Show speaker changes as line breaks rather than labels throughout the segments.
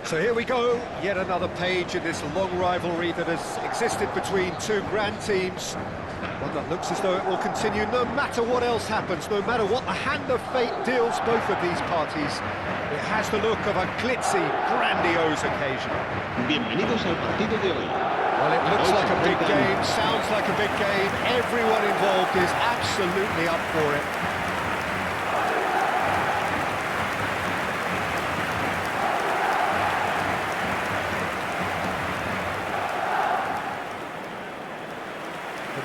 So here we go, yet another page in this long rivalry that has existed between two grand teams. One that looks as though it will continue no matter what else happens, no matter what the hand of fate deals both of these parties. It has the look of a glitzy, grandiose occasion.
Bienvenidos al partido de hoy.
Well, it looks like a big game, sounds like a big game. Everyone involved is absolutely up for it.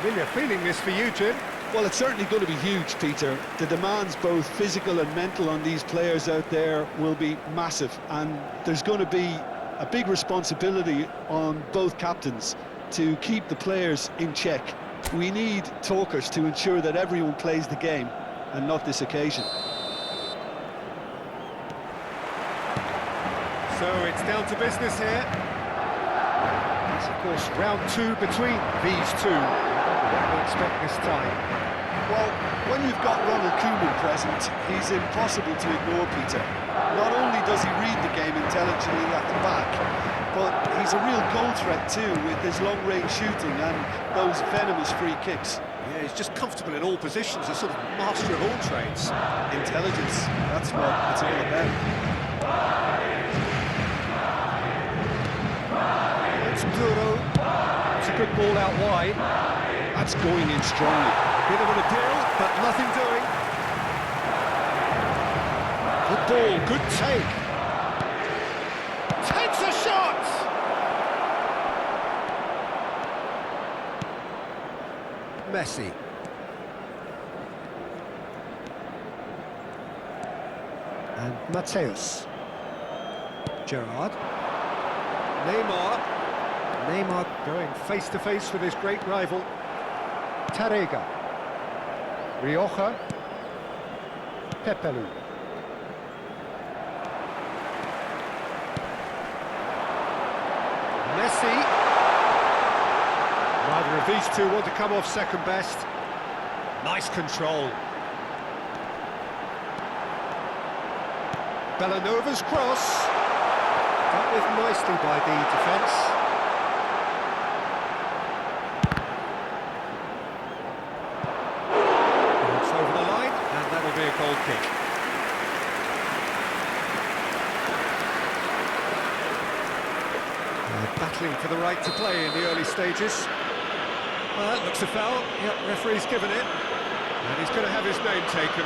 Familiar feeling this for you, Jim.
Well, it's certainly going to be huge, Peter. The demands, both physical and mental, on these players out there will be massive, and there's going to be a big responsibility on both captains to keep the players in check. We need talkers to ensure that everyone plays the game, and not this occasion.
So it's down to business here. It's, of course, round two between these two. What do we expect this time?
Well, when you've got Ronald Koeman present, he's impossible to ignore, Peter. Not only does he read the game intelligently at the back, but he's a real goal threat too, with his long-range shooting and those venomous free kicks.
Yeah, he's just comfortable in all positions, a sort of master of all trades.
Intelligence, that's what it's all about.
It's Duro. It's a good ball out wide.
That's going in strongly.
Bit of a deal, but nothing doing. Good ball, good take. Takes a shot! Messi. And Mateus. Gerrard. Neymar. Neymar going face-to-face with his great rival. Tarega. Rioja. Pepelu. Messi. Neither of these two want to come off second best. Nice control. Bellanova's cross. Dealt with nicely by the defence. It's over the line, and that'll be a goal kick. Battling for the right to play in the early stages. Well, that looks a foul. Yep, referee's given it. And he's going to have his name taken.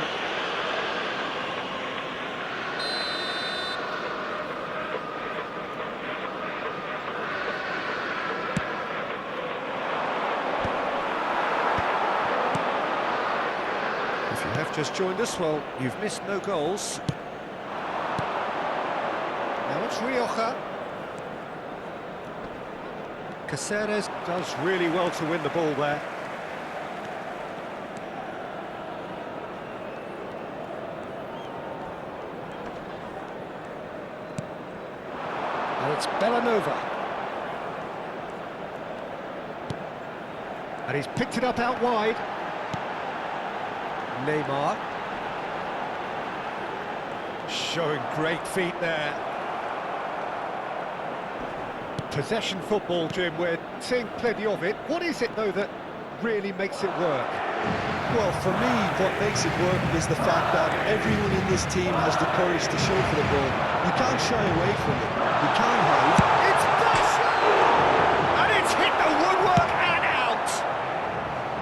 If you have just joined us, well, you've missed no goals. Now it's Rioja. Caceres does really well to win the ball there. And it's Bellanova. And he's picked it up out wide. Neymar. Showing great feet there. Possession football, Jim, we're seeing plenty of it. What is it, though, that really makes it work?
Well, for me, what makes it work is the fact that everyone in this team has the courage to show for the ball. You can't shy away from it. You can't hide.
It's Basho! And it's hit the woodwork and out!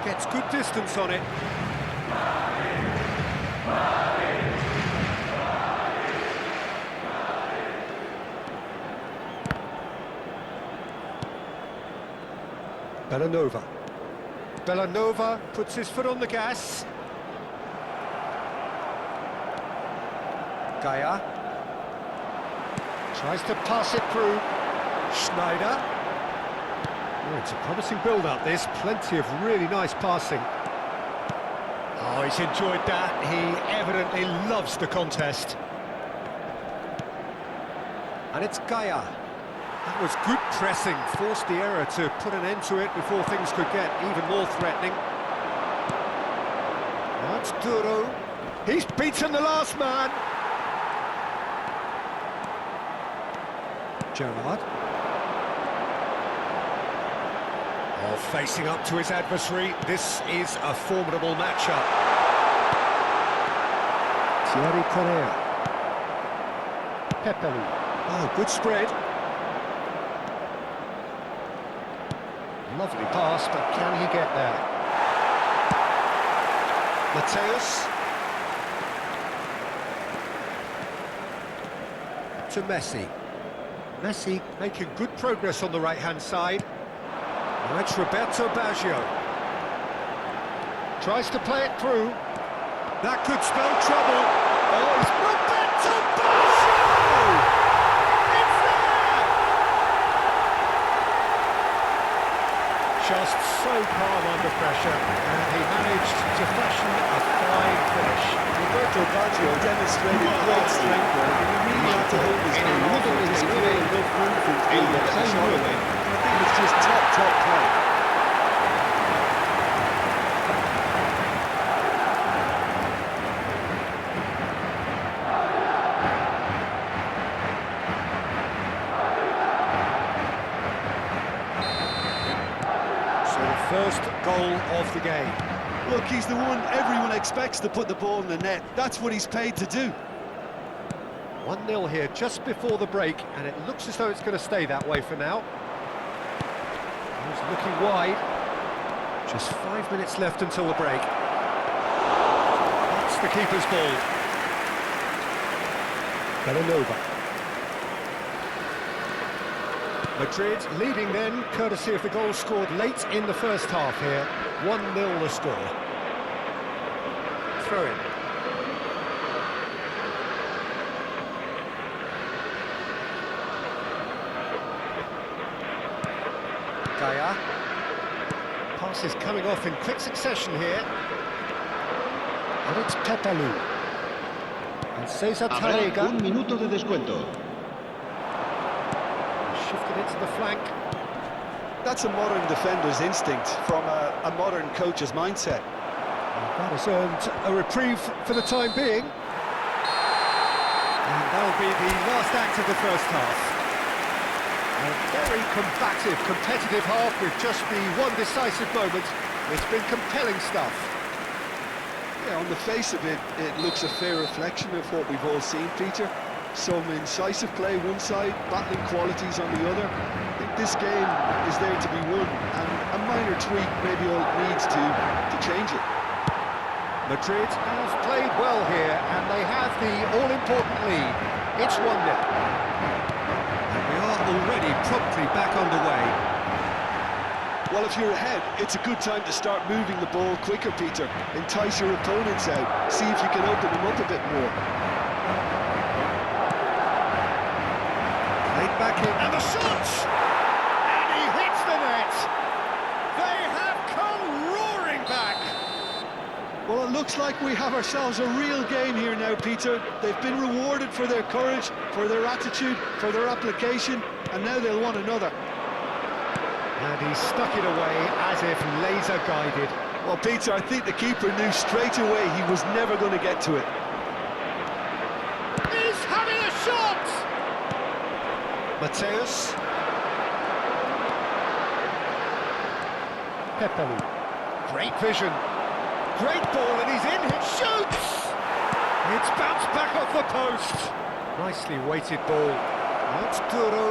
Gets good distance on it. Bellanova. Bellanova puts his foot on the gas. Gaia. Tries to pass it through. Schneider. Oh, it's a promising build-up, this. Plenty of really nice passing. Oh, he's enjoyed that. He evidently loves the contest. And it's Gaia. That was good pressing, forced the error to put an end to it before things could get even more threatening. That's Duro. He's beaten the last man. Gerrard. Oh, facing up to his adversary. This is a formidable matchup. Thierry Correa. Pepelu. Oh, good spread. Lovely pass, but can he get there? Mateus. To Messi. Messi making good progress on the right-hand side. Now it's Roberto Baggio. Tries to play it through. That could spell trouble. Oh, it's Roberto Baggio! It's there! Just so calm under pressure, and he managed to fashion a fine finish.
Roberto Baggio demonstrated great strength there. He really had to hold his hand off it. He's created enough room for him to get the shot away. I think it's just top play.
First goal of the game.
Look, he's the one everyone expects to put the ball in the net. That's what he's paid to do.
1-0 here just before the break, and it looks as though it's going to stay that way for now. He's looking wide. Just 5 minutes left until the break. That's the keeper's ball. Bellanova. Madrid leading then, courtesy of the goal scored late in the first half here. 1-0 the score. Throw in. Gaia. Passes coming off in quick succession here. And it's Pepelu. And Cesar
Habrá
Tarrega.
un minuto de descuento.
Shifted it to the flank.
That's a modern defender's instinct from a modern coach's mindset.
That has earned a reprieve for the time being. And that'll be the last act of the first half. A very combative, competitive half with just the one decisive moment. It's been compelling stuff.
Yeah, on the face of it, it looks a fair reflection of what we've all seen, Peter. Some incisive play one side, battling qualities on the other. I think this game is there to be won, and a minor tweak maybe all it needs to change it.
Madrid have played well here, and they have the all-important lead. It's 1-0. And we are already promptly back underway.
Well, if you're ahead, it's a good time to start moving the ball quicker, Peter. Entice your opponents out, see if you can open them up a bit more.
Played back in, and the shot! And he hits the net! They have come roaring back!
Well, it looks like we have ourselves a real game here now, Peter. They've been rewarded for their courage, for their attitude, for their application, and now they'll want another.
And he stuck it away as if laser-guided.
Well, Peter, I think the keeper knew straight away he was never going to get to it.
He's having a shot! Mateus. Pepelu. Great vision. Great ball, and he's in, he shoots! It's bounced back off the post. Nicely weighted ball. That's Duro.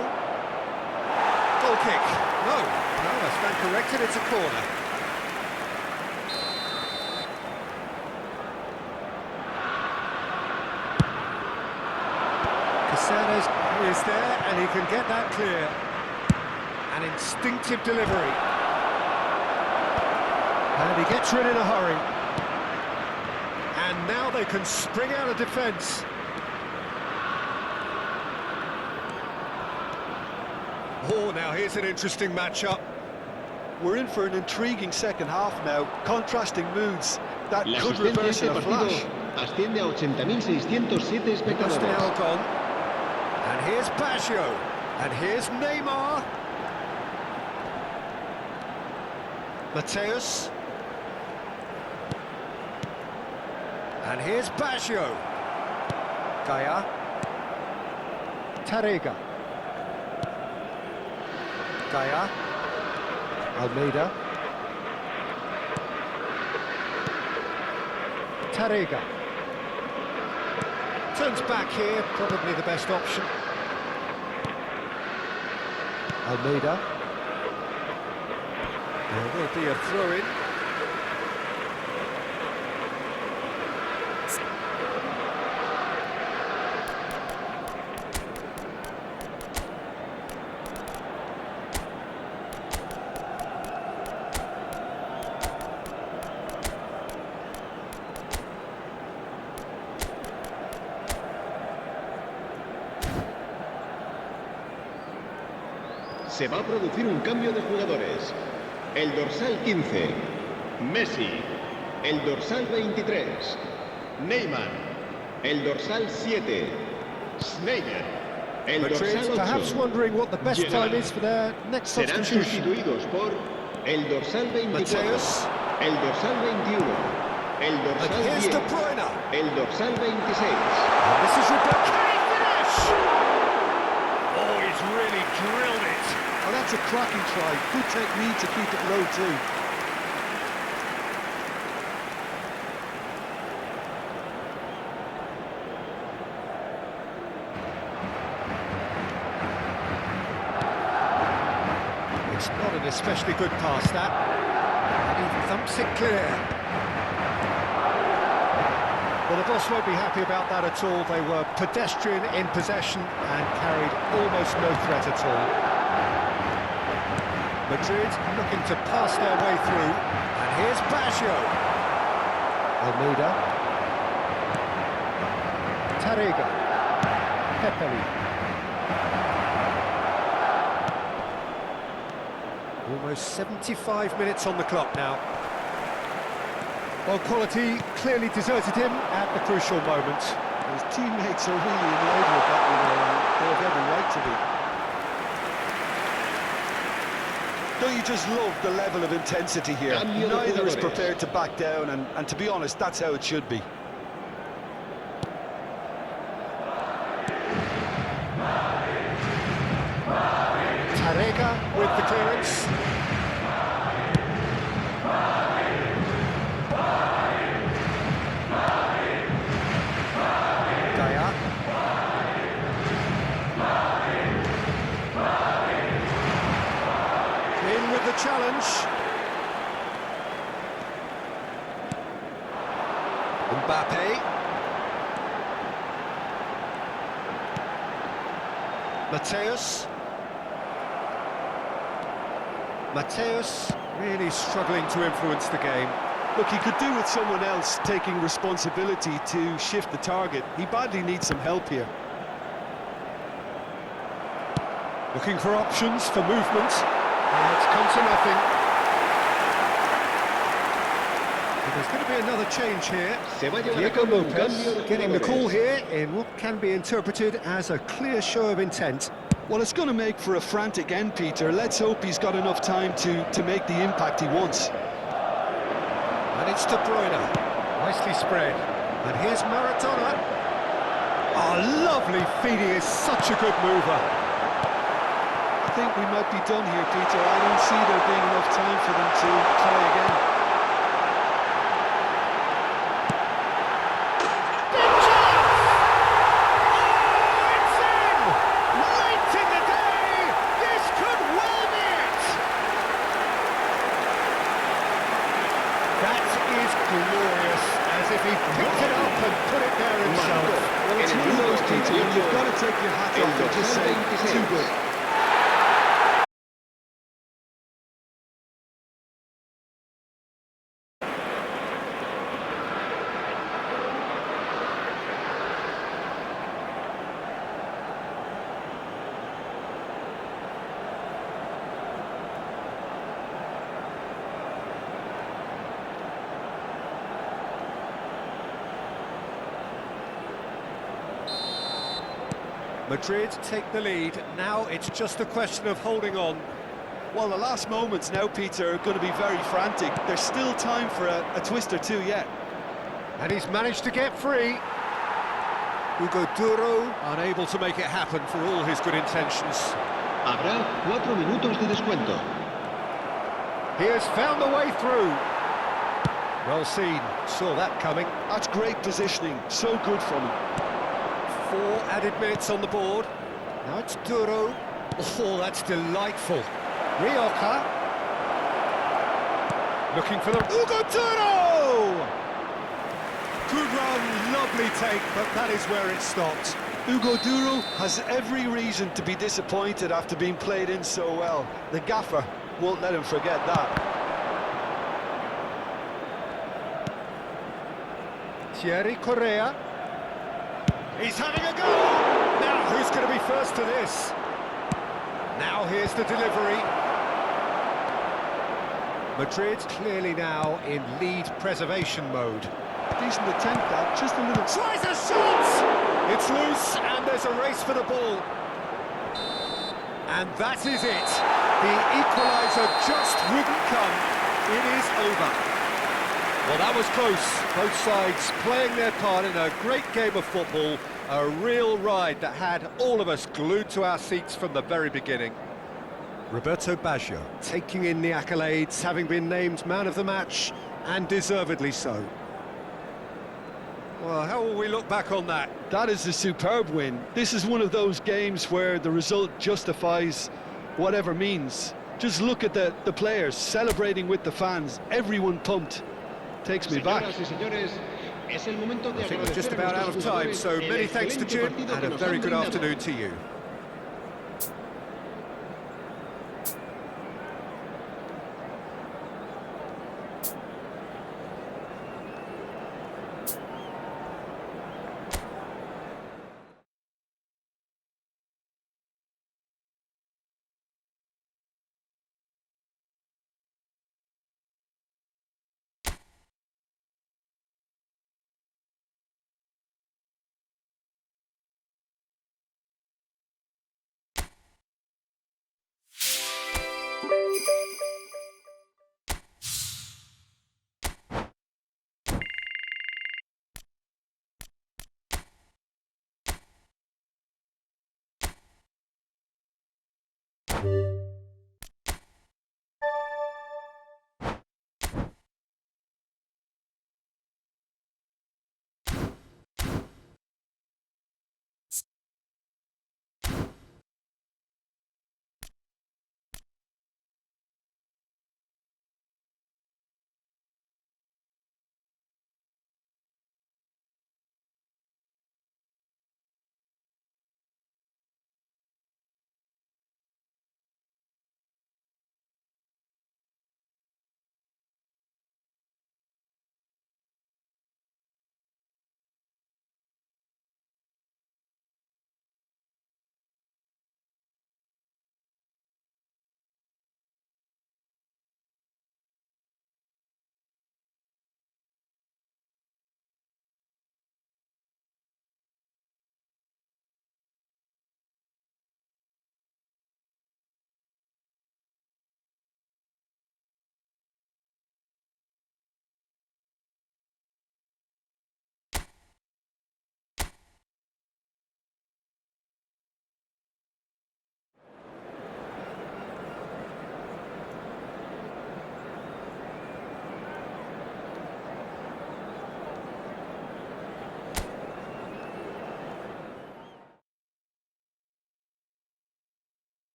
Goal kick. No, I stand corrected, it's a corner. Caceres is there, and he can get that clear. An instinctive delivery. And he gets rid in a hurry. And now they can spring out of defence. Oh, now here's an interesting matchup.
We're in for an intriguing second half now, contrasting moods that
La
could
asistencia a
reverse
este
in a
partido
flash.
asciende a 80.607
That's
espectadores.
now gone. And here's Baggio. And here's Neymar. Mateus. And here's Baggio. Gaia. Tarrega. Gaia. Almeida. Tarrega. Turns back here, probably the best option. Almeida. There will be a throw-in.
Se va a producir un cambio de jugadores. El dorsal 15, Messi. El dorsal 23, Neymar. El dorsal 7, Schneider. El
Madrid
dorsal
perhaps
8,
wondering what the best
Gerrard.
time is for their next
Serán
substitution.
sustituidos por el dorsal 24,
Mateus.
el dorsal 21, el
And
dorsal
here's
10,
De Bruyne.
el dorsal 26.
And this is Roberto. Can he finish? Oh, he's really drilled it.
Oh, that's a cracking try. Good technique to keep it low too.
It's not an especially good pass, that. And he thumps it clear. Well, the boss won't be happy about that at all. They were pedestrian in possession and carried almost no threat at all. Madrid looking to pass their way through. And here's Baggio. Almeida. Tarrega. Pepelu. Almost 75 minutes on the clock now. Well, quality clearly deserted him at the crucial moment.
His teammates are really annoyed with that, you know, and they have every right to be. Don't you just love the level of intensity here? Neither is prepared to back down, and to be honest, that's how it should be.
Tarega with the clearance. Daya. In with the challenge. Mbappe. Mateus really struggling to influence the game.
Look, he could do with someone else taking responsibility to shift the target. He badly needs some help here.
Looking for options for movement. And it's come to nothing. And there's going to be another change here. Diego Lopez getting the call here in what can be interpreted as a clear show of intent.
Well, it's going to make for a frantic end, Peter. Let's hope he's got enough time to make the impact he wants.
And it's De Bruyne. Nicely spread. And here's Maradona. Oh, lovely feed. He is such a good mover.
I think we might be done here, Peter. I don't see there being enough time for them to try again.
Glorious, as if he picked it up and put it there himself.
Well, it's one of those, Peter, you've got to take your hat off and just say, too good.
Madrid take the lead. Now it's just a question of holding on.
Well, the last moments now, Peter, are going to be very frantic. There's still time for a twist or two yet.
And he's managed to get free. Hugo Duro unable to make it happen for all his good intentions.
Habrá 4 minutos de descuento.
He has found the way through. Well seen, saw that coming.
That's great positioning, so good from him.
4 added minutes on the board. Now it's Duro. Oh, that's delightful. Rioja. Looking for the... Hugo Duro! Good run, lovely take, but that is where it stopped.
Hugo Duro has every reason to be disappointed after being played in so well. The gaffer won't let him forget that.
Thierry Correa. He's having a go! Now, who's going to be first to this? Now, here's the delivery. Madrid clearly now in lead preservation mode.
Decent attempt, that, just a little...
Tries a shot! It's loose, and there's a race for the ball. And that is it. The equaliser just wouldn't come. It is over. Well, that was close. Both sides playing their part in a great game of football. A real ride that had all of us glued to our seats from the very beginning. Roberto Baggio taking in the accolades, having been named man of the match, and deservedly so. Well, how will we look back on that?
That is a superb win. This is one of those games where the result justifies whatever means. Just look at the players celebrating with the fans, everyone pumped. Takes me back.
I think we're just about out of time, so many thanks to Jim, and a very good afternoon to you.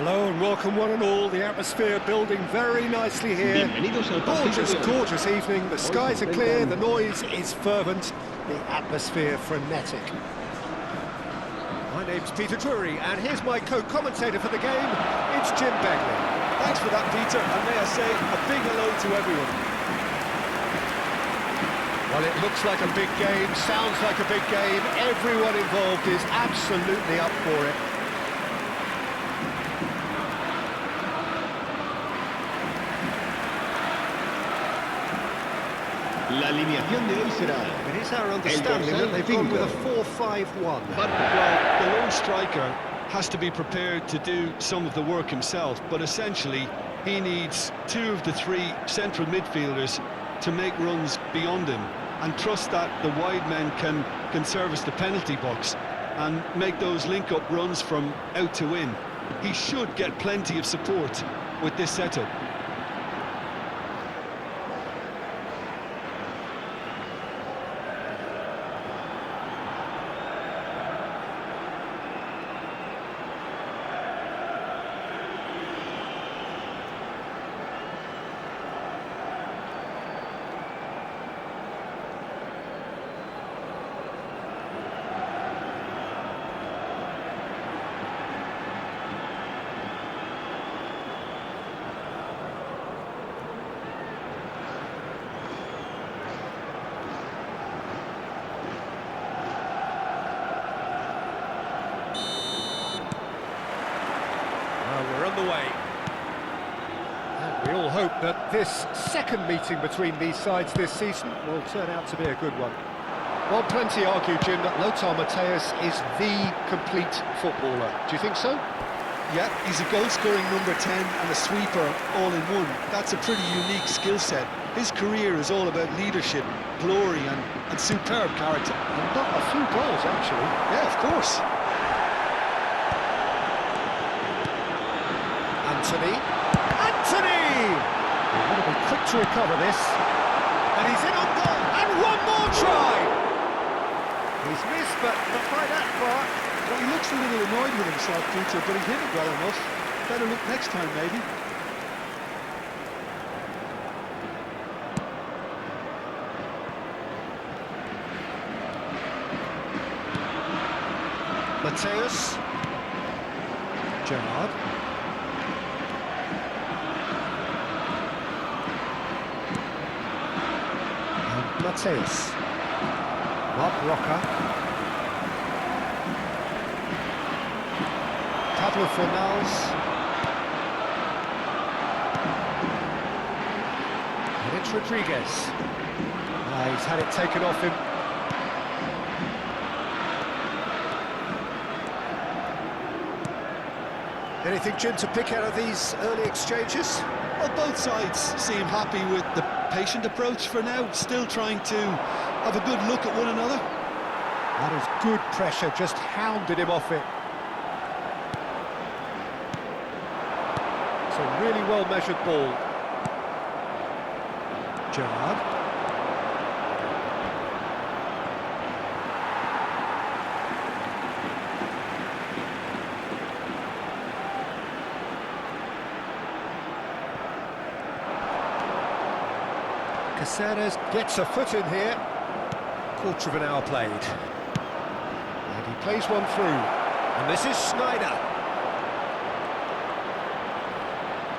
Hello and welcome one and all. The atmosphere building very nicely here. Gorgeous, gorgeous evening. The skies are clear, the noise is fervent, the atmosphere frenetic. My name's Peter Drury and here's my co-commentator for the game. It's Jim Begley.
Thanks for that, Peter, and may I say a big hello to everyone.
Well, it looks like a big game, sounds like a big game. Everyone involved is absolutely up for it.
La alineación de hoy será...
It is our understanding that they've gone with a 4-5-1.
Well, the lone striker has to be prepared to do some of the work himself, but essentially he needs two of the three central midfielders to make runs beyond him and trust that the wide men can service the penalty box and make those link-up runs from out to in. He should get plenty of support with this setup.
We're on the way. And we all hope that this second meeting between these sides this season will turn out to be a good one. Well, plenty argue, Jim, that Lothar Matthäus is the complete footballer. Do you think so?
Yeah, he's a goal-scoring number 10 and a sweeper all in one. That's a pretty unique skill set. His career is all about leadership, glory and superb character.
And not a few goals, actually.
Yeah, of course.
Anthony! He's going to be quick to recover this. And he's in on goal. And one more try! He's missed, but not by that far.
Well, he looks a little annoyed with himself, Peter, but he hit it well enough. Better look next time, maybe.
Matthäus. Gerrard. Mateus. Mark Roca. Pablo Fornals. And it's Rodriguez. He's had it taken off him. Anything, Jim, to pick out of these early exchanges?
Well, both sides seem happy with the patient approach for now, still trying to have a good look at one another.
That is good pressure, just hounded him off it. It's a really well-measured ball. Gerrard. Caceres gets a foot in here. Quarter of an hour played. And he plays one through. And this is Sneijder.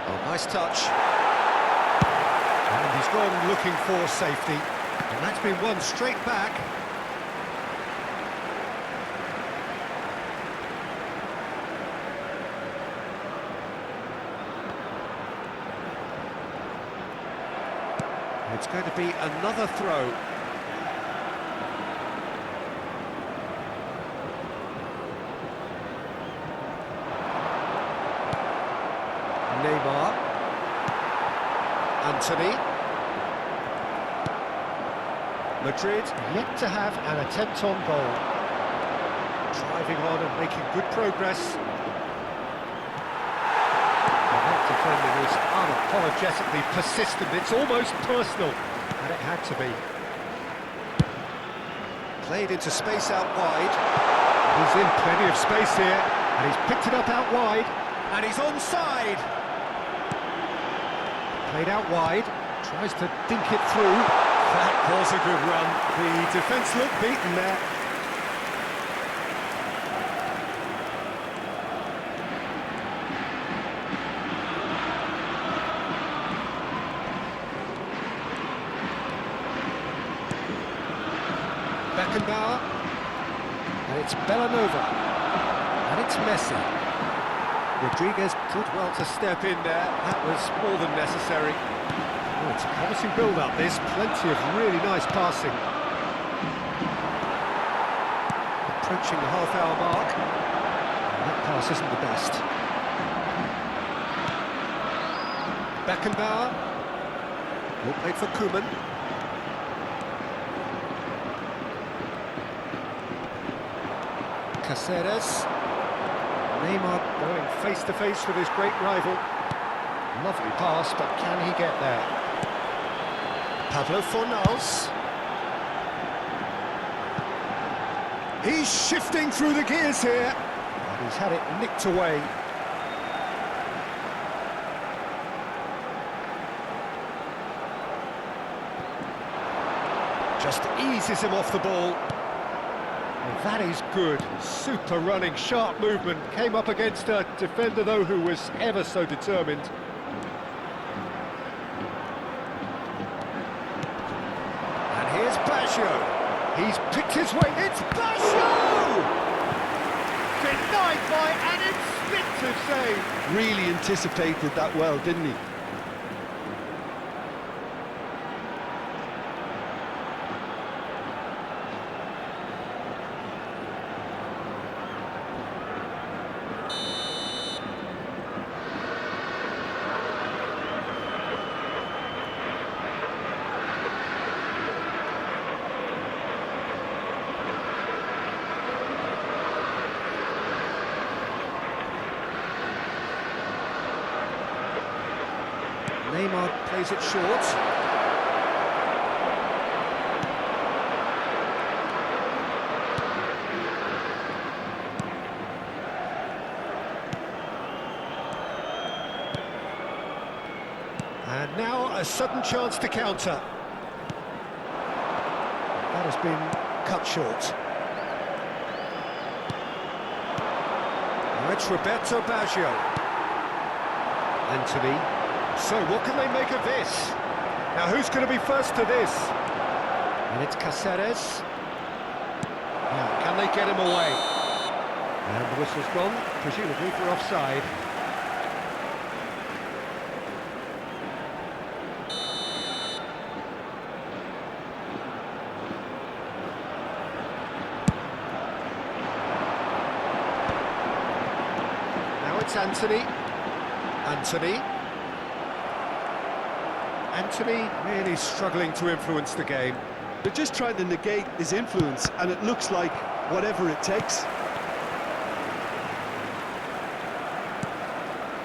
Oh, nice touch. And he's gone looking for safety. And that's been won straight back. It's going to be another throw. Neymar. Anthony. Madrid yet to have an attempt on goal. Driving on and making good progress. Defending is unapologetically persistent, it's almost personal, and it had to be. Played into space out wide. He's in plenty of space here, and he's picked it up out wide, and he's onside. Played out wide, tries to dink it through. That was a good run. The defence looked beaten there. Beckenbauer, and it's Bellanova, and it's Messi. Rodriguez did well to step in there, that was more than necessary. Oh, it's a promising build-up this, plenty of really nice passing. Approaching the half-hour mark, and that pass isn't the best. Beckenbauer, well played for Koeman. Caceres. Neymar going face-to-face with his great rival. Lovely pass, but can he get there? Pablo Fornals. He's shifting through the gears here. And he's had it nicked away. Just eases him off the ball. Well, that is good, super running, sharp movement, came up against a defender though who was ever so determined. And here's Bagz. He's picked his way, it's Bagz! Denied by an instinctive save.
Really anticipated that well, didn't he?
Neymar plays it short. And now a sudden chance to counter. That has been cut short. Now it's Roberto Baggio. Anthony. So what can they make of this? Now who's going to be first to this? And it's Caceres. Now, can they get him away? And the whistle's gone, presumably for offside. Now it's Anthony. Anthony really struggling to influence the game.
They're just trying to negate his influence, and it looks like whatever it takes.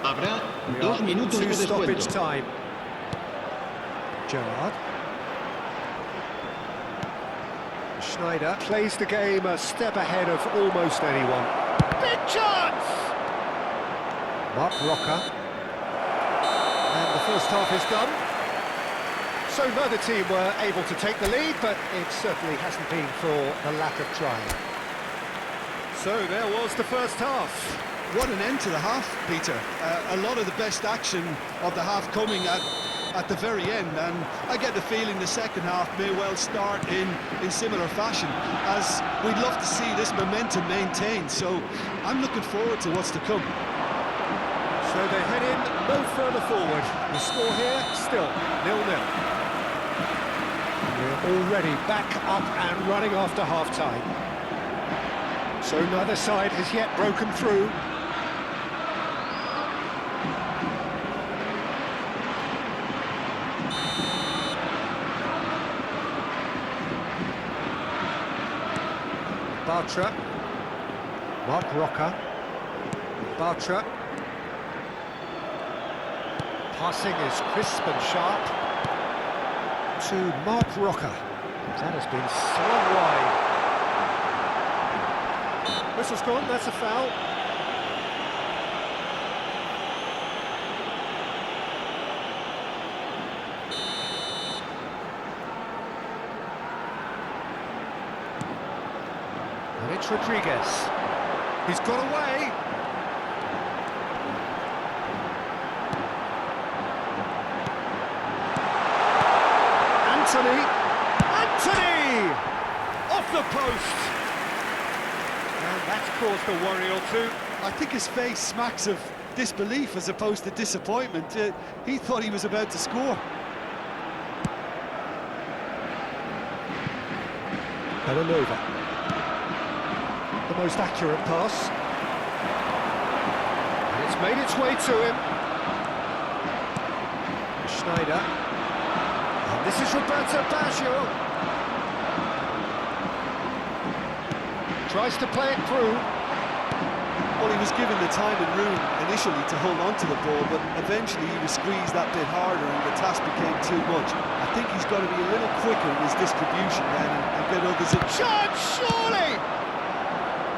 Habrá
We
2
are
minutos de
into stoppage
descuento.
time. Gerrard. Schneider plays the game a step ahead of almost anyone. Big chance! Mark Rocker. And the first half is done. So neither team were able to take the lead, but it certainly hasn't been for the lack of trying. So there was the first half.
What an end to the half, Peter. A lot of the best action of the half coming at the very end, and I get the feeling the second half may well start in similar fashion, as we'd love to see this momentum maintained, so I'm looking forward to what's to come.
So they head in no further forward. The score here, still 0-0. We're already back up and running after half-time. So neither side has yet broken through. Bartra. Mark Rocker. Bartra. Passing is crisp and sharp to Mark Rocker. That has been slung wide. Whistle's gone, that's a foul. And it's Rodriguez. He's got away. Anthony! Off the post! And that's caused a worry or two.
I think his face smacks of disbelief as opposed to disappointment. He thought he was about to score.
Belanova. The most accurate pass. And it's made its way to him. Schneider. And this is Roberto Baggio. Tries to play it through.
Well, he was given the time and room initially to hold on to the ball, but eventually he was squeezed that bit harder and the task became too much. I think he's got to be a little quicker in his distribution then and get others in.
Chance, surely!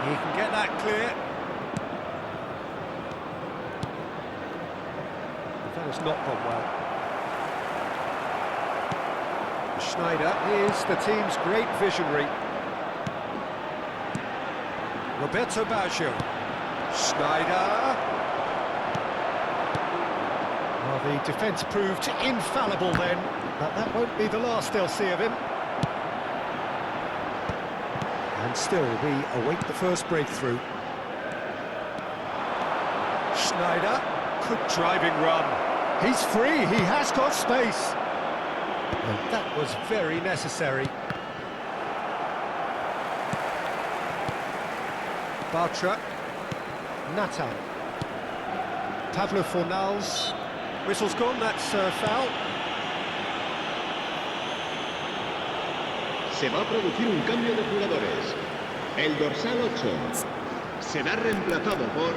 He can get that clear. That has not gone well. Schneider is the team's great visionary. Roberto Baggio. Schneider. Well, the defence proved infallible then, but that won't be the last they'll see of him. And still, we await the first breakthrough. Schneider. Good driving run. He's free, he has got space. And that was very necessary. Bartra. Nathan. Pablo Fornals. Whistle's gone, that's foul.
Se va a producir un cambio de jugadores. El dorsal 8 será reemplazado por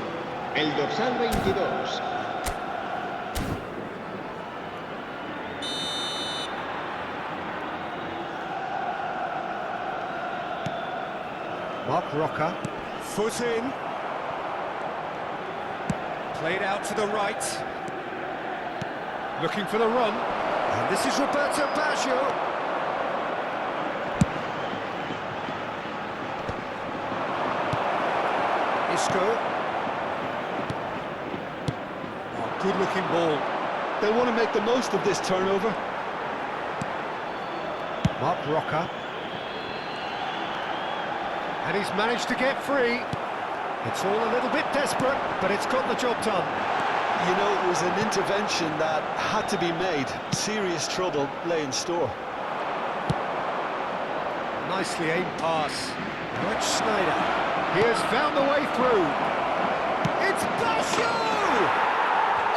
el dorsal 22.
Mark Rocker. Foot in. Played out to the right. Looking for the run. And this is Roberto Baggio. Isco. Oh, good-looking ball.
They'll want to make the most of this turnover.
Mark Rocker. And he's managed to get free. It's all a little bit desperate, but it's got the job done.
You know, it was an intervention that had to be made. Serious trouble lay in store.
Nicely aimed pass. Rich Schneider. He has found the way through. It's Basho!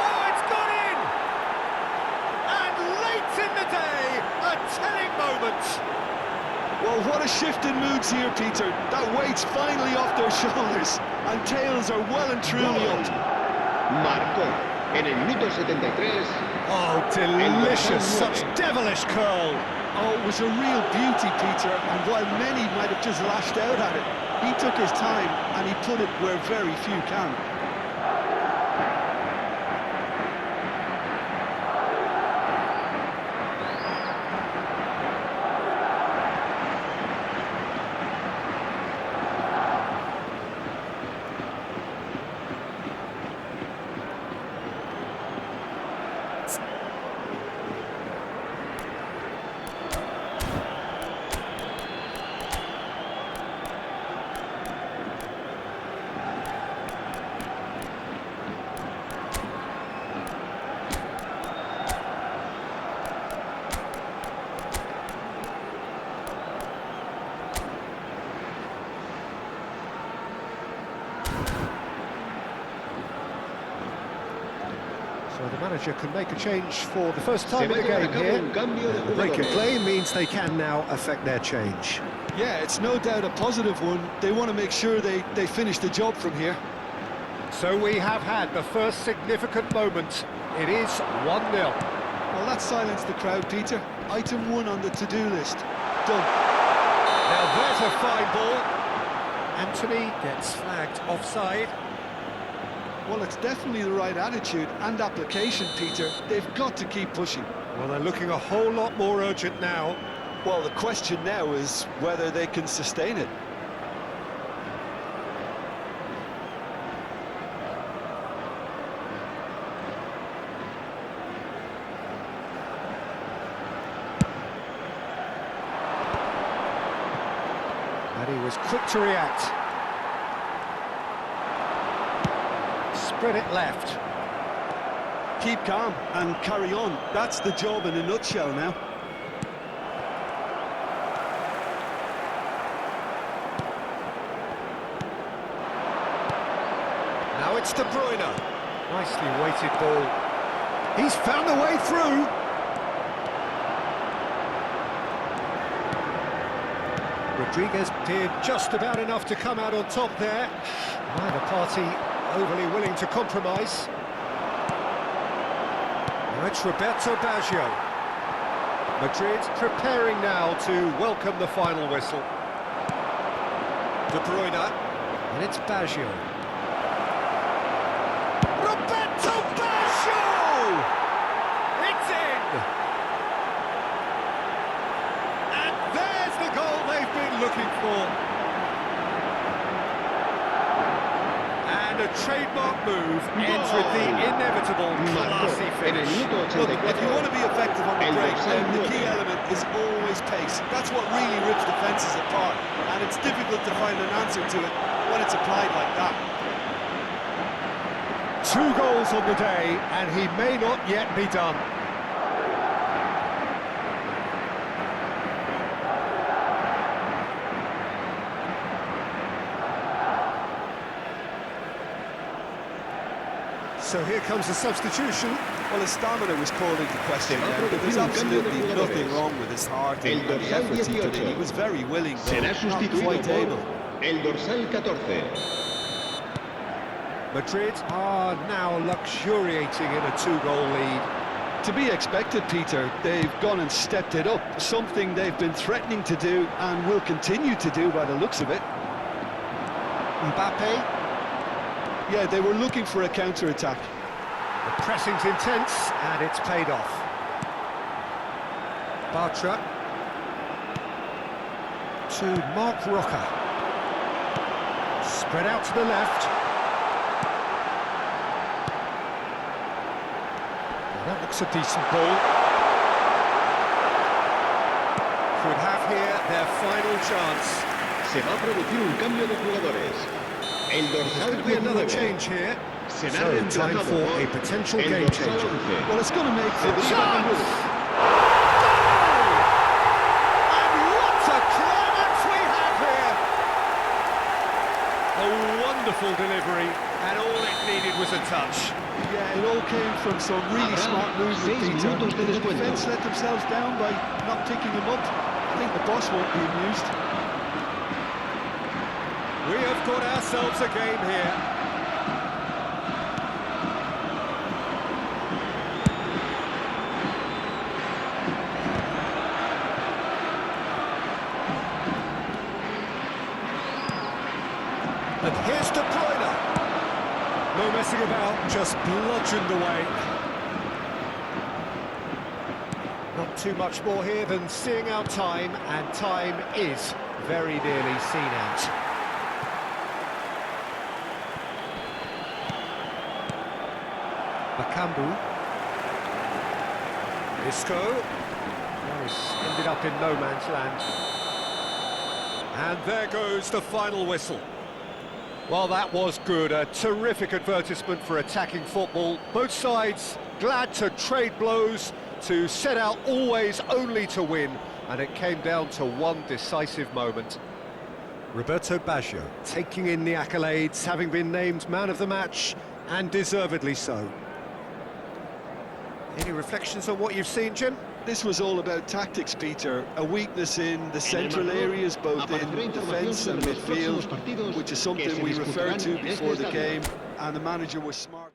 Oh, it's gone in! And late in the day, a telling moment.
Well, what a shift in moods here, Peter. That weight's finally off their shoulders, and tails are well and truly up.
Marcó en el minuto 73.
Oh, delicious, such devilish curl.
Oh, it was a real beauty, Peter, and while many might have just lashed out at it, he took his time and he put it where very few can.
So the manager can make a change for the first time in the game here. The break in play means they can now affect their change.
Yeah, it's no doubt a positive one. They want to make sure they finish the job from here.
So we have had the first significant moment. It is 1-0.
Well, that silenced the crowd, Peter. Item 1 on the to-do list. Done.
Now there's a fine ball. Anthony gets flagged offside.
Well, it's definitely the right attitude and application, Peter. They've got to keep pushing.
Well, they're looking a whole lot more urgent now.
Well, the question now is whether they can sustain it.
And he was quick to react. Spread it left.
Keep calm and carry on. That's the job in a nutshell now.
Now it's De Bruyne. Nicely weighted ball. He's found the way through. Rodriguez did just about enough to come out on top there. Neither party overly willing to compromise. Now it's Roberto Baggio. Madrid preparing now to welcome the final whistle. De Bruyne, and it's Baggio. Roberto Baggio! It's in! And there's the goal they've been looking for. And a trademark move ends with the inevitable classy finish.
Look, if you want to be effective on the break, then the key element is always pace. That's what really rips defences apart, and it's difficult to find an answer to it when it's applied like that.
2 goals on the day, and he may not yet be done. So here comes the substitution.
Well, his stamina was called into question now, but there's absolutely nothing wrong with his heart and the efforts he put in. He was very willing, though not quite able.
El dorsal 14.
Madrid are now luxuriating in a 2-goal lead.
To be expected, Peter. They've gone and stepped it up, something they've been threatening to do and will continue to do by the looks of it.
Mbappe.
Yeah, they were looking for a counter-attack.
The pressing's intense, and it's paid off. Bartra. To Mark Roca. Spread out to the left. That looks a decent ball. Could have here their final chance.
Se va a producir un cambio de jugadores. El
There's
dorsal
going to be another
19
change here.
será
So, time
reemplazado
for
por
a potential
el
game
dorsal
changer.
11.
Well, it's going to make for
Cedric
Chance!
Bakambu.
And what a climax we have here! A wonderful delivery, and all it needed was a touch.
Yeah, it all came from some really
Habrá
smart movement,
6
Peter.
minutos de
The
descuento.
defence let themselves down by not picking him up. I think the boss won't be amused.
We have got ourselves a game here. And here's De Bruyne. No messing about, just bludgeoned away. Not too much more here than seeing out time, and time is very nearly seen out. Bakambu. Isco. Well, he's ended up in no man's land. And there goes the final whistle. Well, that was good. A terrific advertisement for attacking football. Both sides glad to trade blows, to set out always only to win. And it came down to one decisive moment. Roberto Baggio taking in the accolades, having been named man of the match, and deservedly so. Any reflections on what you've seen, Jim?
This was all about tactics, Peter. A weakness in the central areas, both in defence and midfield, which is something we referred to before the game, and the manager was smart.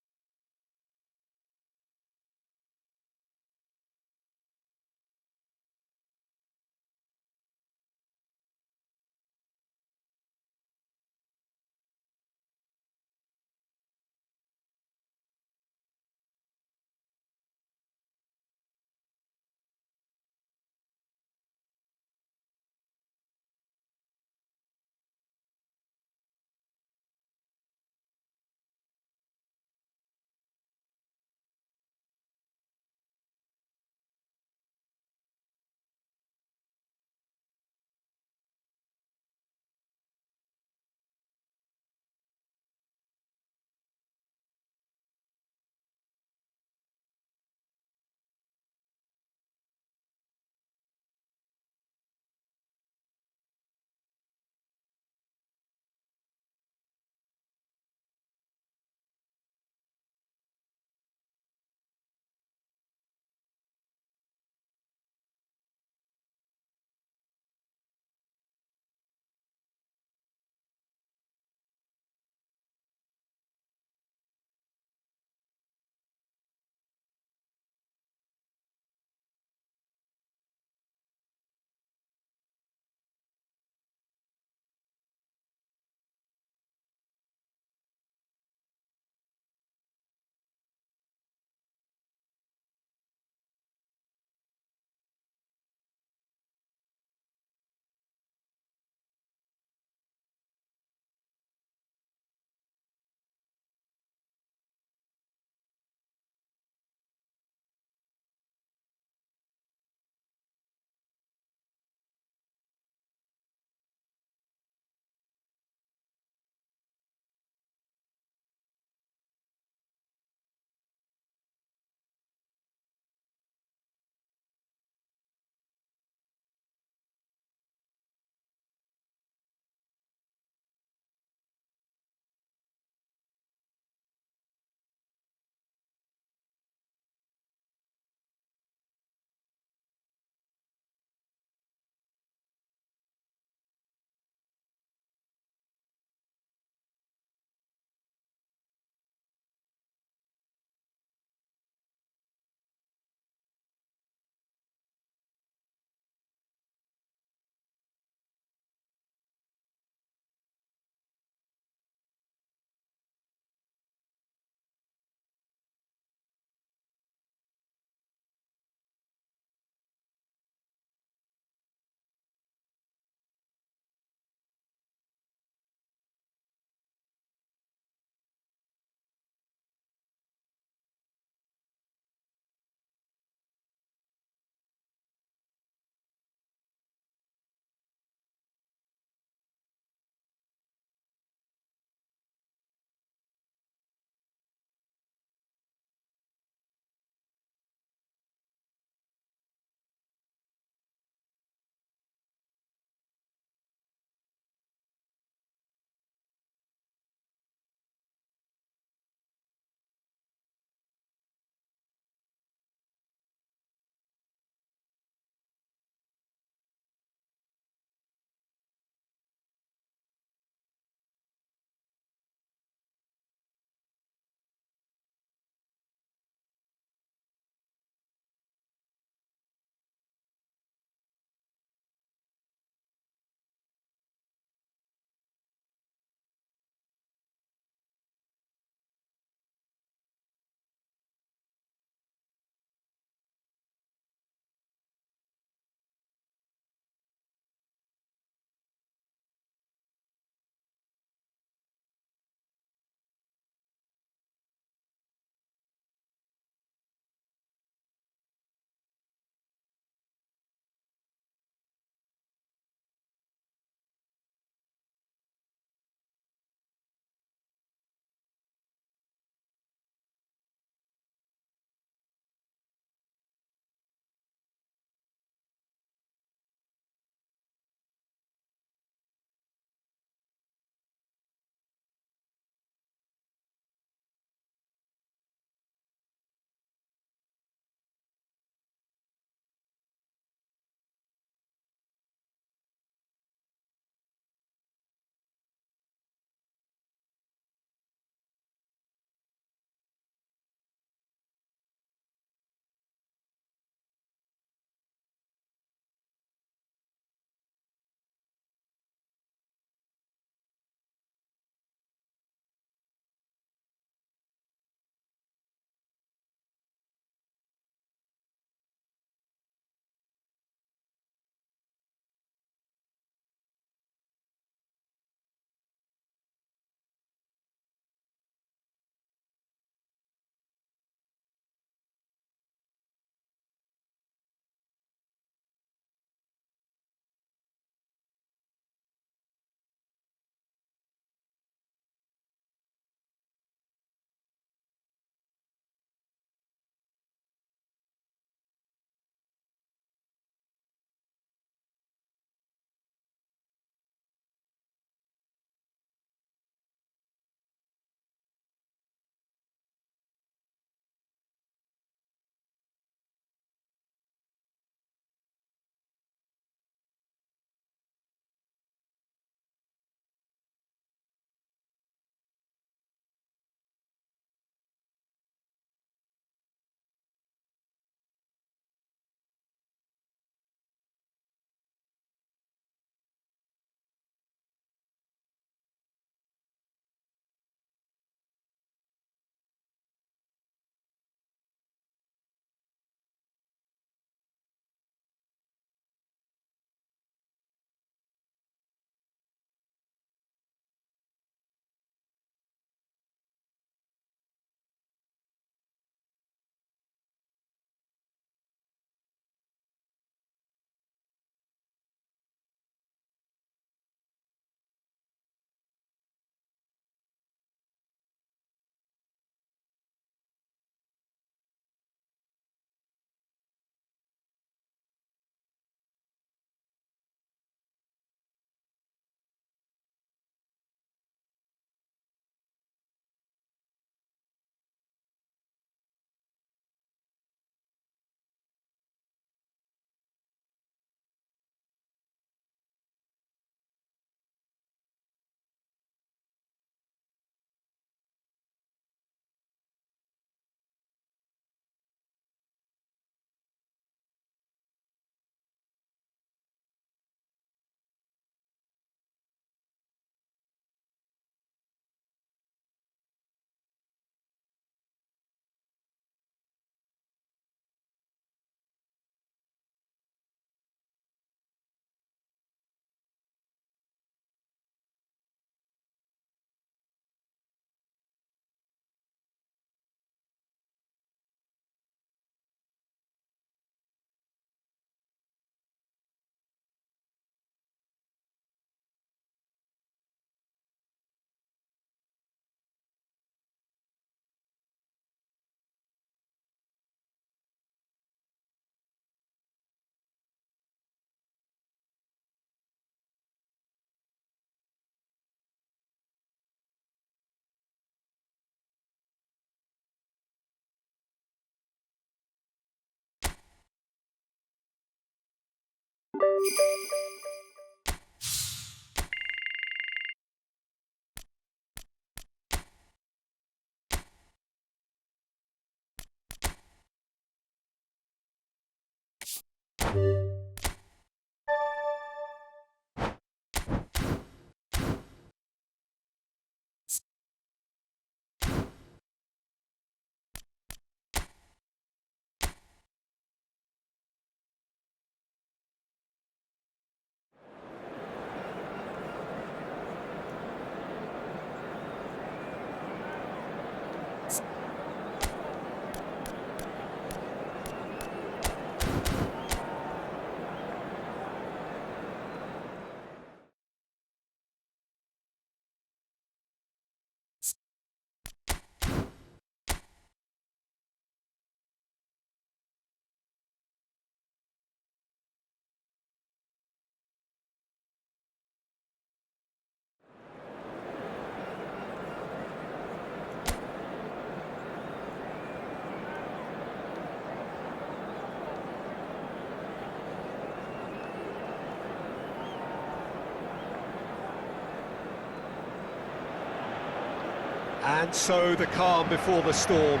And so the calm before the storm.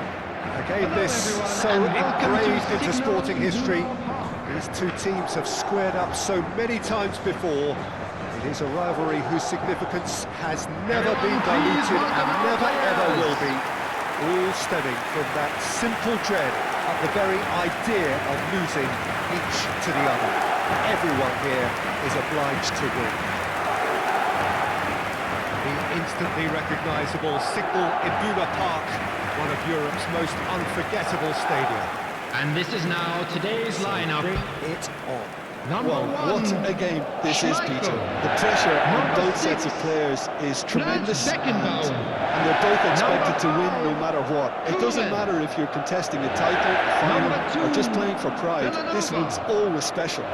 Again, this so engraved into sporting history. These two teams have squared up so many times before. It is a rivalry whose significance has never been diluted and never ever will be. All stemming from that simple dread at the very idea of losing each to the other. Everyone here is obliged to win. The instantly recognisable signal Iduna Park, one of Europe's most unforgettable stadia.
And this is now today's lineup.
Bring it on.
Well, what a game this is, Peter. The pressure on both sets of players is tremendous, and they're both expected to win no matter what. It doesn't matter if you're contesting a title, a final, or just playing for pride. This one's always special.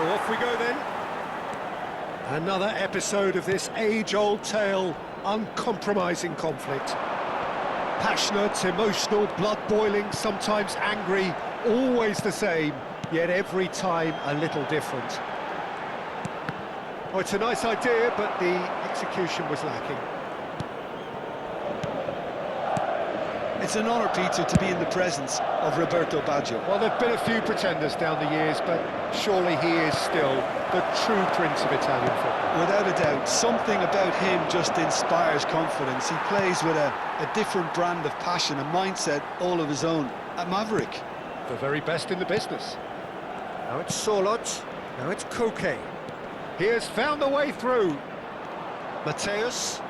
Off we go then. Another episode of this age-old tale, uncompromising conflict. Passionate, emotional, blood-boiling, sometimes angry, always the same, yet every time a little different. Oh, it's a nice idea, but the execution was lacking.
It's an honour, Peter, to be in the presence of Roberto Baggio.
Well, there have been a few pretenders down the years, but surely he is still the true prince of Italian football.
Without a doubt, something about him just inspires confidence. He plays with a different brand of passion, a mindset all of his own. A maverick.
The very best in the business. Now it's Solot, now it's Koke. He has found the way through. Mateus,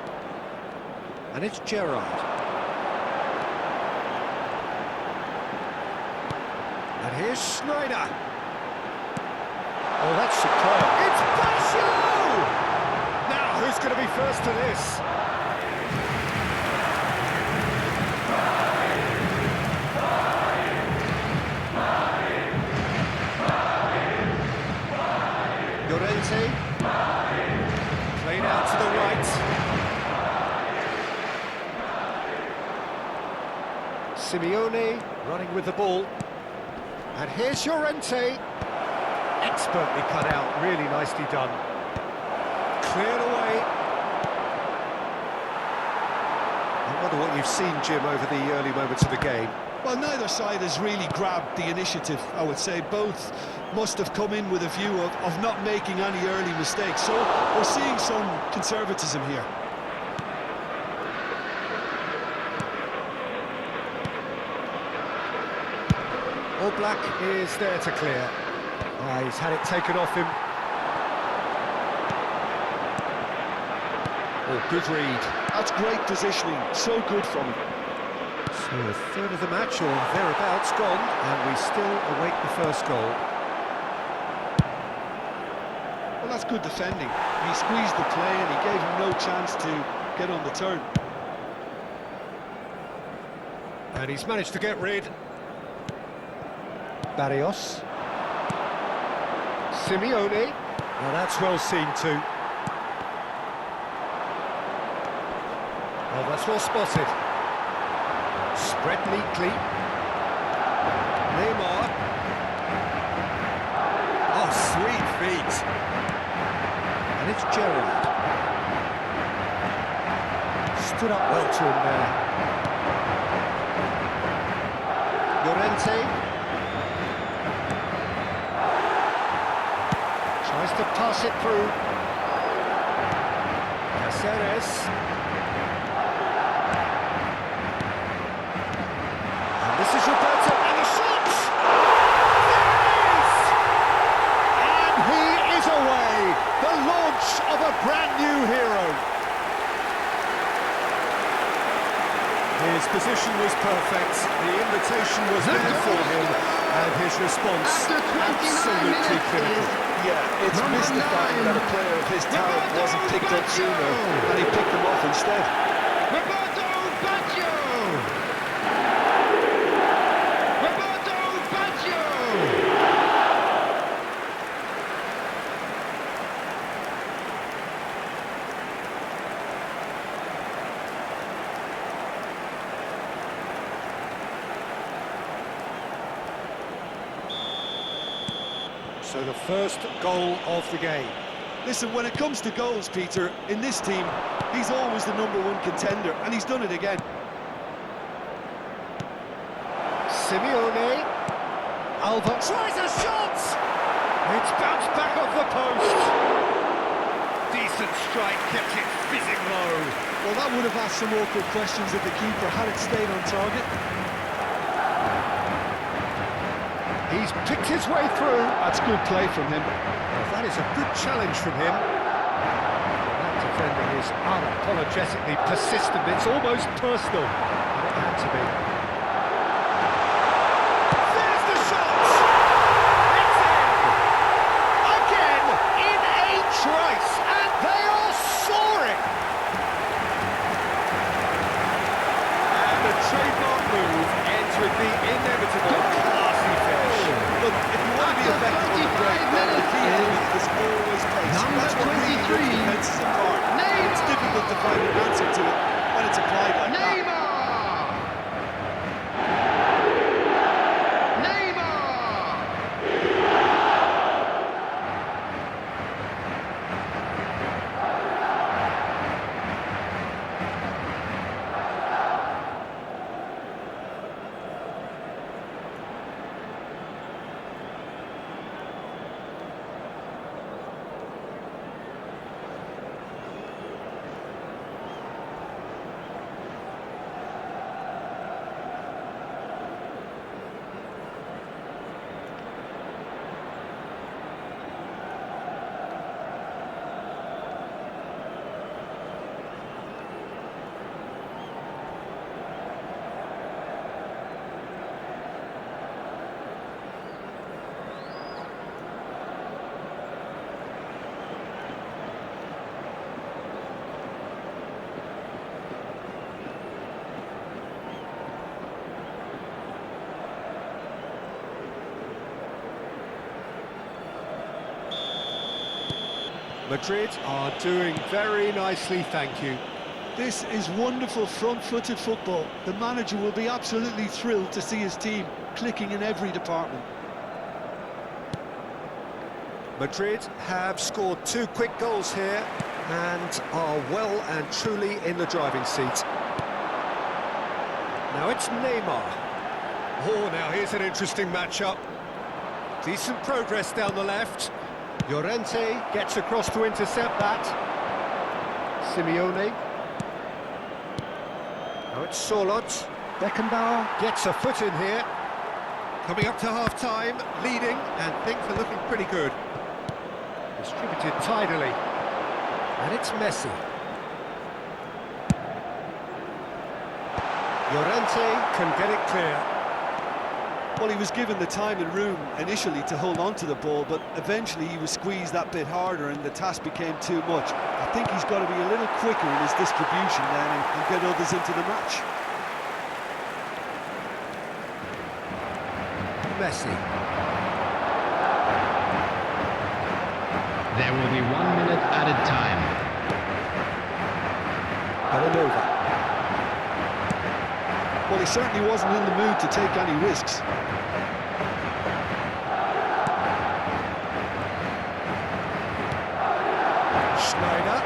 and it's Gerrard. And here's Schneider. Oh, that's superb. It's Baggio! Now, who's going to be first to this? Llorente. Played out to the right. Simeone running with the ball. And here's Llorente. Expertly cut out, really nicely done. Cleared away. I wonder what you've seen, Jim, over the early moments of the game.
Well, neither side has really grabbed the initiative, I would say. Both must have come in with a view of not making any early mistakes. So we're seeing some conservatism here.
Black is there to clear. He's had it taken off him. Oh, good read.
That's great positioning, so good from him.
So a third of the match, or thereabouts, gone, and we still await the first goal.
Well, that's good defending. He squeezed the play and he gave him no chance to get on the turn.
And he's managed to get rid. Barrios. Simeone. Now that's well seen too. Oh, that's well spotted. Spread neatly. Neymar. Oh, sweet feet. And it's Gerrard. Stood up well to him there. Llorente. Tries to pass it through. Caceres. And this is Roberto, and the shot! There it is! And he is away! The launch of a brand new hero. His position was perfect, the invitation was there for him, and his response absolutely clinical.
Yeah, it's mystifying that a player of his talent wasn't picked up sooner, and he picked them off instead.
Roberto Baggio! Roberto Baggio!
So the first goal of the game.
Listen, when it comes to goals, Peter, in this team, he's always the #1 contender, and he's done it again.
Simeone. Alba tries a shot! It's bounced back off the post. Decent strike, kept it fizzing low.
Well, that would have asked some awkward questions of the keeper had it stayed on target.
He's picked his way through.
That's good play from him.
Well, that is a good challenge from him. That defender is unapologetically persistent. It's almost personal. And it had to be. There's the shot! It's in! Again, in a trice, and they are soaring! And the trademark move ends with the inevitable classy finish.
Look, if you want to be effective on the break, then the key element is always pace.
Number
That's what really
23,
rips defences apart. It's difficult to find an answer to it when it's applied like that.
Neymar!
Madrid are doing very nicely, thank you.
This is wonderful front-footed football. The manager will be absolutely thrilled to see his team clicking in every department.
Madrid have scored 2 quick goals here and are well and truly in the driving seat. Now it's Neymar. Oh, now here's an interesting matchup. Decent progress down the left. Llorente gets across to intercept that. Simeone. Now it's Solot. Beckenbauer gets a foot in here. Coming up to half-time, leading, and things are looking pretty good. Distributed tidily. And it's Messi. Llorente can get it clear.
Well, he was given the time and room initially to hold on to the ball, but eventually he was squeezed that bit harder and the task became too much. I think he's got to be a little quicker in his distribution then and get others into the match.
Messi.
There will be 1 minute added time.
Villanova.
Well, he certainly wasn't in the mood to take any risks.
Schneider.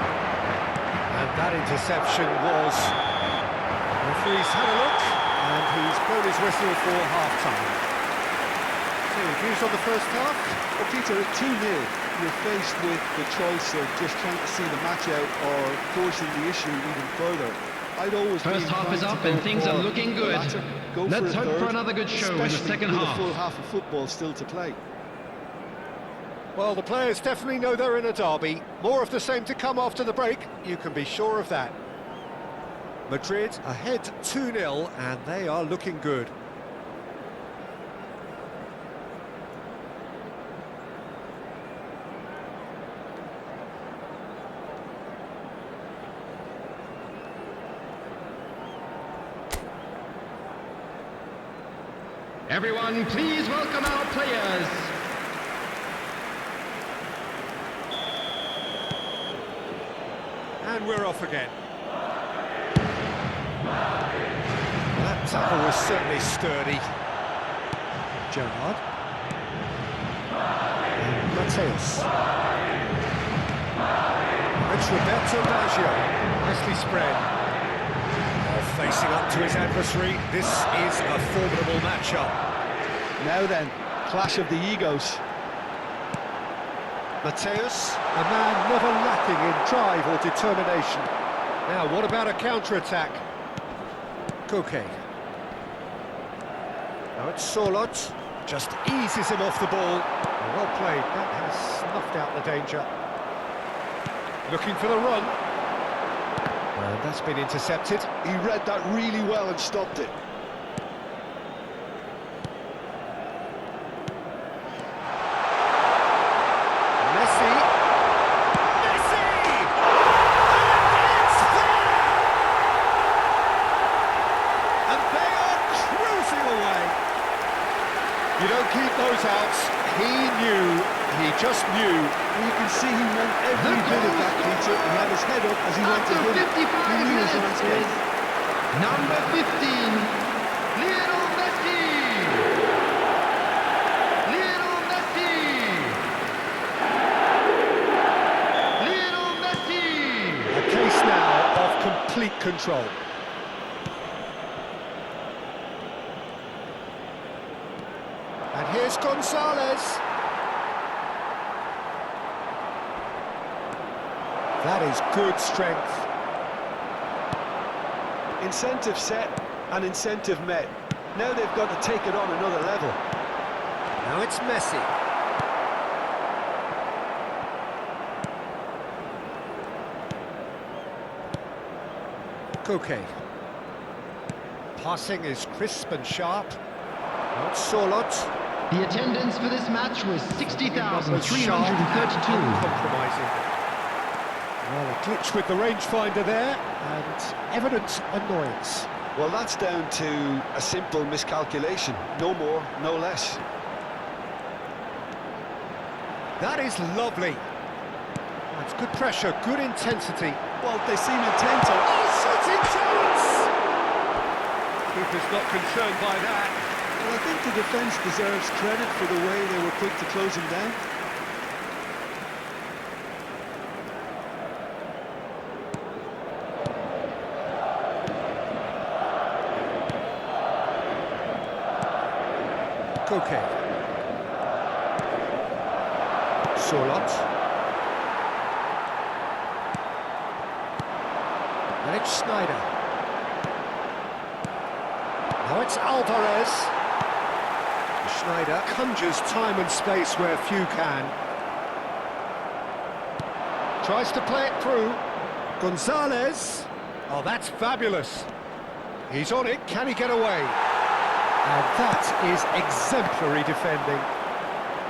And that interception was... The referee's had a look, and he's blown his whistle for half-time. So, views on the first half?
Well, Peter, at 2-0, you're faced with the choice of just trying to see the match out or forcing the issue even further. I'd always
First half is up and things are looking good. Let's hope for another good show in the second half.
Especially with a full half of football still to play.
Well, the players definitely know they're in a derby. More of the same to come after the break, you can be sure of that. Madrid ahead 2-0, and they are looking good.
Everyone, please welcome our players.
And we're off again. That tackle was certainly sturdy. Gerrard. And Mateus. It's Roberto Baggio. Nicely spread. Facing up to his adversary, this is a formidable matchup.
Now then, clash of the egos.
Mateus, a man never lacking in drive or determination. Now, what about a counter-attack? Koke. Now it's Sorloth, just eases him off the ball. Well played, that has snuffed out the danger. Looking for the run. And that's been intercepted.
He read that really well and stopped it.
Messi! Messi! And it's there! And they are cruising away. You don't keep those outs. He knew, he just knew.
You can see he meant every bit of that, Peter. He had his head up as he went to hit it. He knew his landscape.
Number 15, Lionel Messi. Lionel Messi. Lionel Messi.
A case now of complete control. And here's Gonzalez. That is good strength.
Incentive set and incentive met. Now they've got to take it on another level.
Now it's Messi. Koke. Passing is crisp and sharp. Now it's Sorloth.
The attendance for this match was 60,332.
Uncompromising. Well, a glitch with the rangefinder there, and evident annoyance.
Well, that's down to a simple miscalculation. No more, no less.
That is lovely. That's good pressure, good intensity.
Well, they seem intent on...
Oh, shooting chance! Keeper's not concerned by that.
Well, I think the defence deserves credit for the way they were quick to close him down.
Koke. Sorloth. And it's Schneider. Now it's Alvarez. Schneider conjures time and space where few can. Tries to play it through. Gonzalez. Oh, that's fabulous. He's on it. Can he get away? And that is exemplary defending.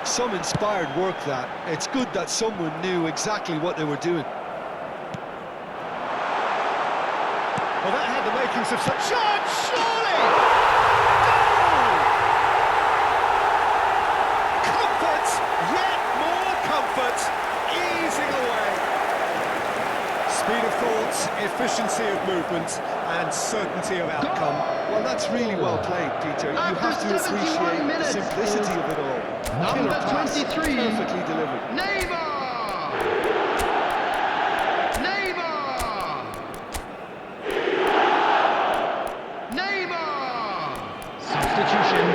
Some inspired work, that. It's good that someone knew exactly what they were doing.
Well, that had the makings of such chance, surely! Goal! Comfort, yet more comfort, easing away. Speed of thought, efficiency of movement, and certainty of outcome.
Well, that's really well played, Peter. You have to appreciate the simplicity of it all.
Number
Killer pass,
23,
perfectly delivered.
Neymar! Neymar! Neymar! Substitution.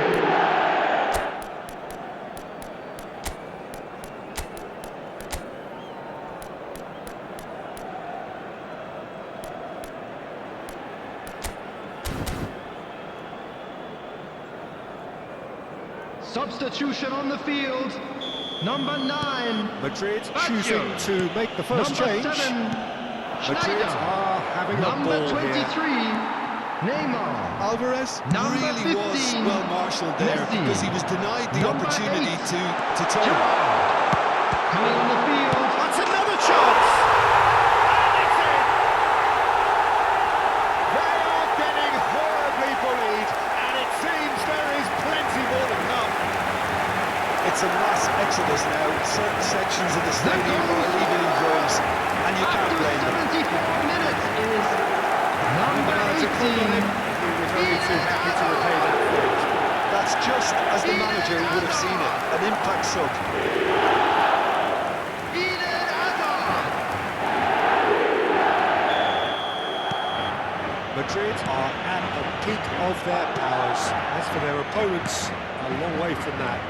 Substitution on the field. Number 9.
Madrid
Bagz.
choosing to make the first
Number
change.
7.
Madrid
Schneider.
are having a
Number
ball
23.
here.
Neymar.
Alvarez
Number
really was
15,
well marshalled there
Messi.
because he was denied the
Number
opportunity
8,
to turn.
Gerrard. Coming on the field.
That's another chance! And it's in! They are getting horribly bullied, and it seems there is plenty more to come.
It's a mass exodus now. Certain sections of the stadium are leaving in droves, and you can't
After
blame them.
74 minutes is number 18.
He was only too happy to repay that fault.
That's just as the manager would have seen it, an impact sub.
Eden Hazard.
Madrid are at the peak of their powers. As for their opponents, a long way from that.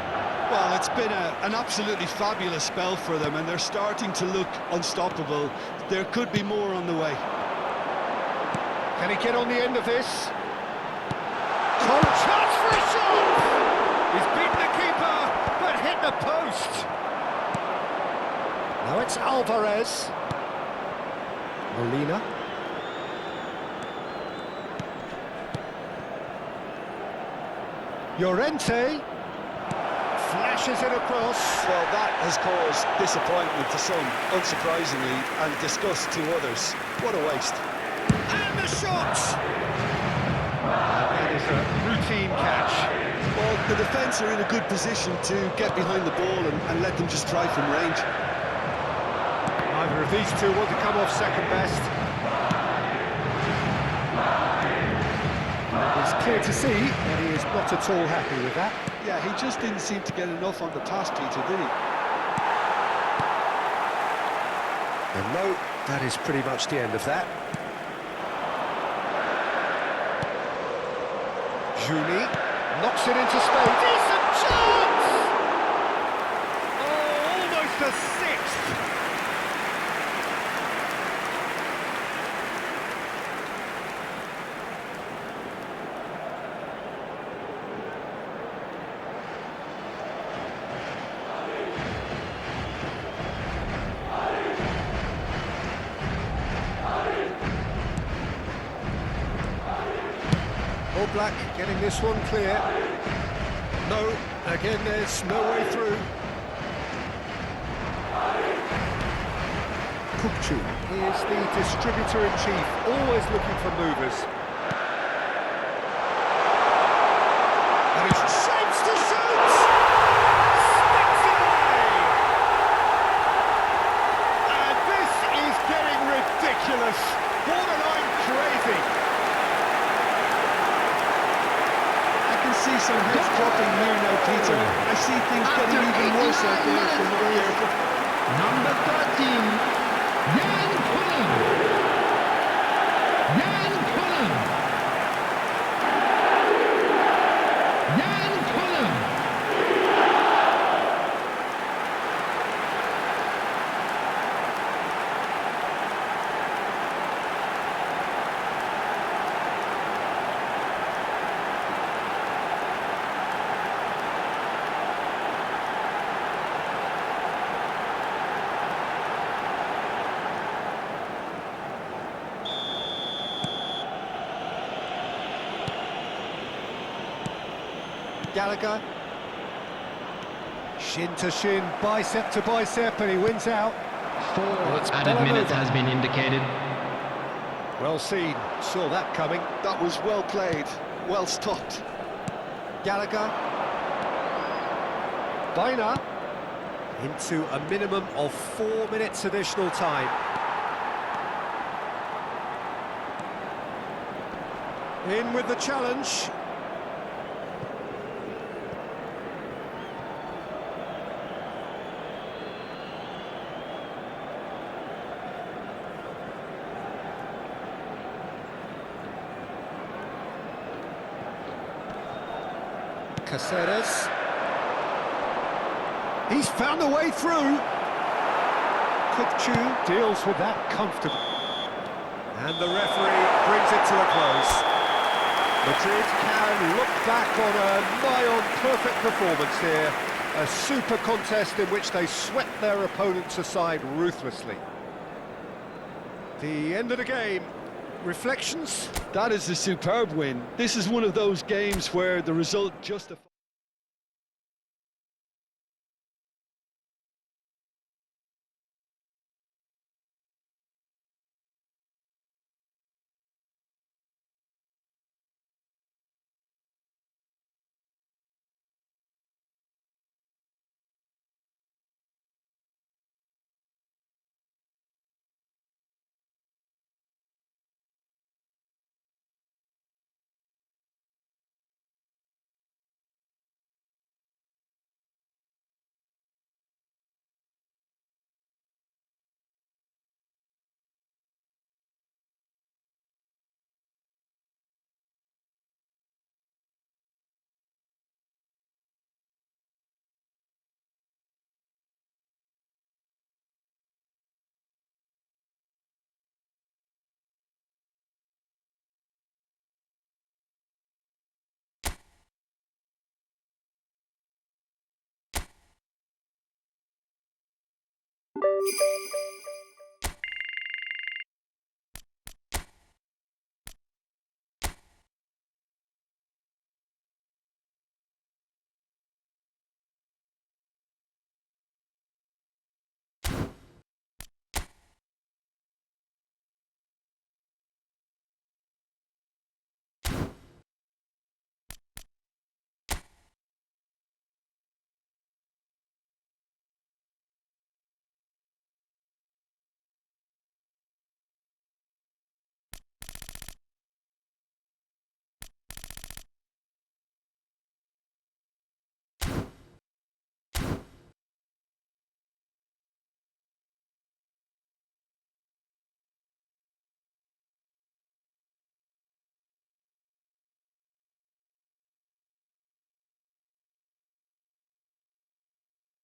Well, it's been an absolutely fabulous spell for them, and they're starting to look unstoppable. There could be more on the way.
Can he get on the end of this? Chance for a shot! He's beaten the keeper, but hit the post. Now it's Alvarez. Molina. Llorente. Flashes it across.
Well, that has caused disappointment to some, unsurprisingly, and disgust to others. What a waste.
And the shot! That is a routine catch.
Well, the defence are in a good position to get behind the ball and let them just try from range.
Neither of these two want to come off second best. It's clear to see that he is not at all happy with that.
Yeah, he just didn't seem to get enough on the pass, Peter, did he?
And no, that is pretty much the end of that. Juni knocks it into space. Decent chance! Oh, almost a sixth. All Black getting this one clear. No, again there's no way through. Kukcu is the distributor-in-chief, always looking for movers. And he shapes to shoot! Sticks it away! And this is getting ridiculous. Borderline crazy.
See some heads dropping here now, Peter. I see things getting even worse out there if we're not careful.
Number 13, Jan Pullen. Jan Pullen. Jan Pullen.
Gallagher. Shin to shin, bicep to bicep, and he wins out.
Added minutes has been indicated.
Well seen, saw that coming.
That was well played, well stopped.
Gallagher. Baina. Into a minimum of 4 minutes additional time. In with the challenge. Caceres. He's found a way through. Kukchu deals with that comfortably. And the referee brings it to a close. Madrid can look back on a nigh-on perfect performance here. A super contest in which they swept their opponents aside ruthlessly. The end of the game. Reflections?
That is a superb win. This is one of those games where the result justifies.